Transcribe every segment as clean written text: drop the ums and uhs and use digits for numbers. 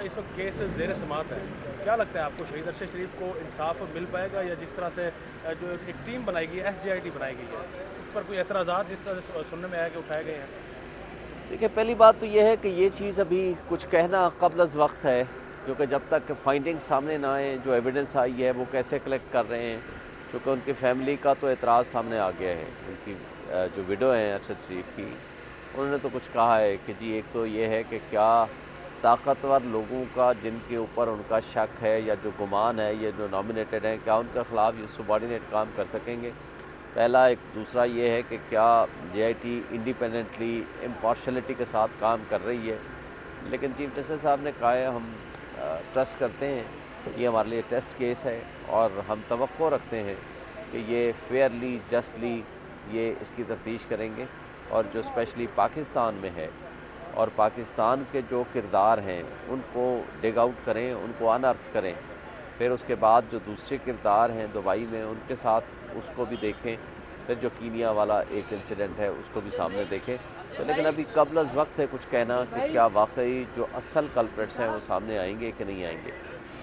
का इस वक्त केस ज़ेर समाअत है, क्या लगता है आपको शहीद अरशद शरीफ को इंसाफ मिल पाएगा, या जिस तरह से जो एक टीम बनाई गई है, SJIT बनाई गई है, उस पर कोई एतराज़ात जिस तरह से सुनने में आया कि उठाए गए हैं? देखिए, पहली बात तो ये है कि ये चीज़ अभी कुछ कहना क़ब्ल अज़ वक्त है, क्योंकि जब तक फाइंडिंग्स सामने ना आए, जो एविडेंस आई है वो कैसे कलेक्ट कर रहे हैं, क्योंकि उनकी फैमिली का तो एतराज़ सामने आ गया है। उनकी जो विडो हैं अरशद शरीफ की, उन्होंने तो कुछ कहा है कि जी एक तो ये है कि क्या ताकतवर लोगों का जिनके ऊपर उनका शक है या जो गुमान है, ये जो नॉमिनेटेड हैं, क्या उनके ख़िलाफ़ ये सबॉर्डिनेट काम कर सकेंगे। पहला एक दूसरा ये है कि क्या JIT इंडिपेंडेंटली इम्पार्शलिटी के साथ काम कर रही है। लेकिन चीफ जस्टिस साहब ने कहा है हम ट्रस्ट करते हैं, ये हमारे लिए टेस्ट केस है और हम तवक्को रखते हैं कि ये फेयरली जस्टली ये इसकी तफ्तीश करेंगे, और जो स्पेशली पाकिस्तान में है और पाकिस्तान के जो किरदार हैं उनको डिग आउट करें, उनको अनअर्थ करें। फिर उसके बाद जो दूसरे किरदार हैं दुबई में, उनके साथ उसको भी देखें। फिर जो कीनिया वाला एक इंसिडेंट है उसको भी सामने देखें। तो लेकिन अभी क़ब्ल अज़ वक्त है कुछ कहना कि क्या वाकई जो असल कल्प्रिट्स हैं वो सामने आएंगे कि नहीं आएंगे।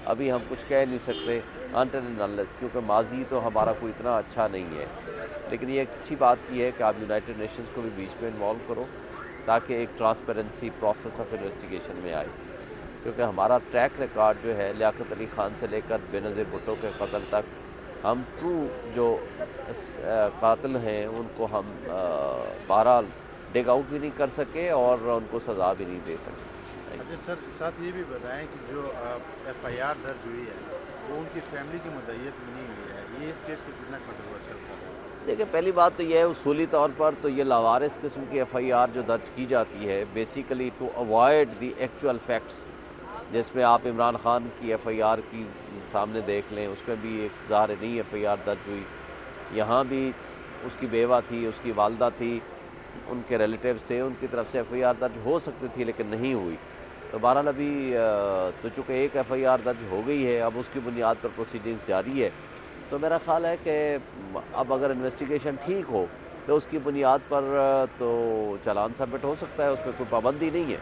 अभी हम कुछ कह नहीं सकते अनटिल एंड अनलेस, क्योंकि माजी तो हमारा कोई इतना अच्छा नहीं है। लेकिन ये एक अच्छी बात ये है कि आप यूनाइटेड नेशंस को भी बीच में इन्वॉल्व करो, ताकि एक ट्रांसपेरेंसी प्रोसेस ऑफ इन्वेस्टिगेशन में आए। क्योंकि हमारा ट्रैक रिकॉर्ड जो है लियाकत अली ख़ान से लेकर बेनज़ीर भुट्टो के कत्ल तक, हम ट्रू जो कातिल हैं उनको हम बहरहाल डिग आउट भी नहीं कर सके और उनको सज़ा भी नहीं दे सके। अच्छा सर, साथ ये भी बताएं कि जो FIR दर्ज हुई है वो उनकी फैमिली की मुद्दईयत में नहीं हुई है, ये इस केस को कितना कंट्रोवर्शियल कर रहा है? देखिए, पहली बात तो यह है उसूली तौर पर तो ये लावारिस किस्म की FIR जो दर्ज की जाती है basically to avoid the actual facts, जिसमें आप इमरान खान की FIR की सामने देख लें, उसमें भी एक ज़ाहिर नहीं FIR दर्ज हुई। यहाँ भी उसकी बेवा थी, उसकी वालदा थी, उनके रिलेटिव्स थे, उनकी तरफ से FIR दर्ज हो सकती थी लेकिन नहीं हुई। तो बहरहाल अभी तो चूँकि एक FIR दर्ज हो गई है, अब उसकी बुनियाद पर प्रोसीडिंग्स जारी है। तो मेरा ख़्याल है कि अब अगर इन्वेस्टिगेशन ठीक हो तो उसकी बुनियाद पर तो चालान सबमिट हो सकता है, उसमें कोई पाबंदी नहीं है।